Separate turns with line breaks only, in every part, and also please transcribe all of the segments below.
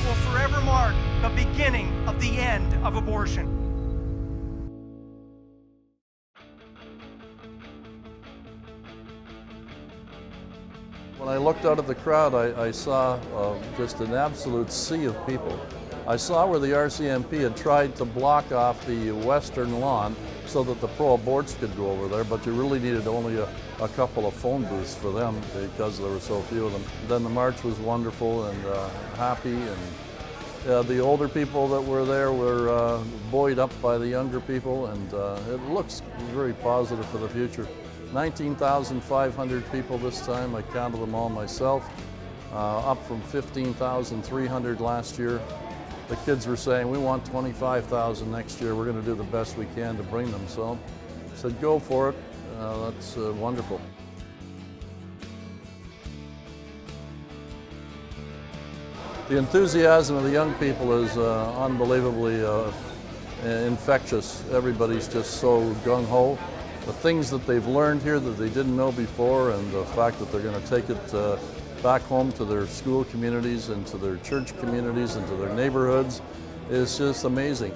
will forever mark the beginning of the end of abortion.
When I looked out at the crowd, I saw just an absolute sea of people. I saw where the RCMP had tried to block off the western lawn so that the pro-aborts could go over there, but you really needed only a couple of phone booths for them because there were so few of them. Then the march was wonderful and happy, and the older people that were there were buoyed up by the younger people, and it looks very positive for the future. 19,500 people this time. I counted them all myself, up from 15,300 last year. The kids were saying, we want 25,000 next year. We're going to do the best we can to bring them. So I said, go for it. That's wonderful. The enthusiasm of the young people is unbelievably infectious. Everybody's just so gung-ho. The things that they've learned here that they didn't know before, and the fact that they're going to take it back home to their school communities and to their church communities and to their neighborhoods is just amazing.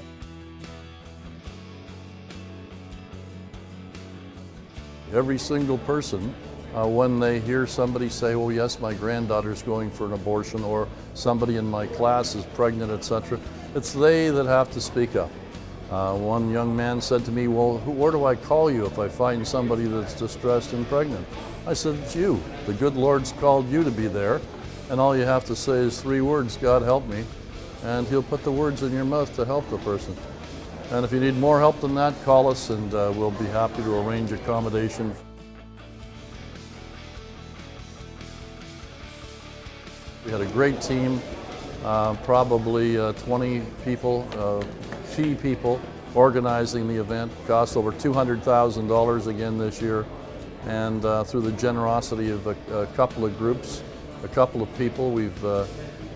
Every single person, when they hear somebody say, oh yes, my granddaughter's going for an abortion, or somebody in my class is pregnant, etc., it's they that have to speak up. One young man said to me, well, where do I call you if I find somebody that's distressed and pregnant? I said, it's you. The good Lord's called you to be there, and all you have to say is 3 words, God help me, and He'll put the words in your mouth to help the person. And if you need more help than that, call us, and we'll be happy to arrange accommodation. We had a great team, probably 20 people, key people organizing the event. Cost over $200,000 again this year, and through the generosity of a couple of groups, a couple of people, we've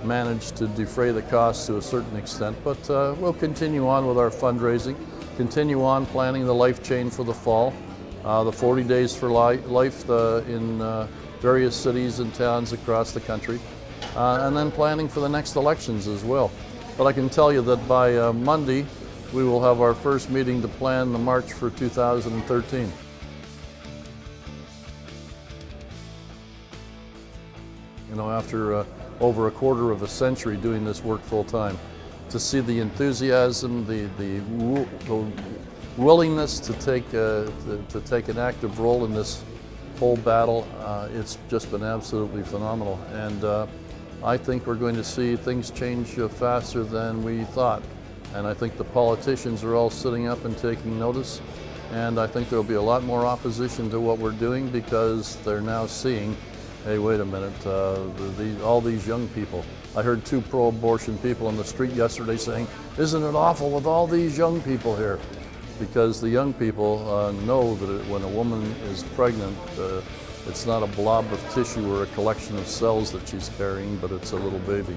managed to defray the costs to a certain extent. But we'll continue on with our fundraising, continue on planning the life chain for the fall, the 40 Days for Life in various cities and towns across the country, and then planning for the next elections as well. But I can tell you that by Monday, we will have our first meeting to plan the march for 2013. You know, after over a quarter of a century doing this work full time, to see the enthusiasm, the willingness to take an active role in this whole battle, it's just been absolutely phenomenal. And I think we're going to see things change faster than we thought. And I think the politicians are all sitting up and taking notice. And I think there'll be a lot more opposition to what we're doing because they're now seeing, hey, wait a minute, all these young people. I heard 2 pro-abortion people on the street yesterday saying, isn't it awful with all these young people here? Because the young people know that when a woman is pregnant, it's not a blob of tissue or a collection of cells that she's carrying, but it's a little baby.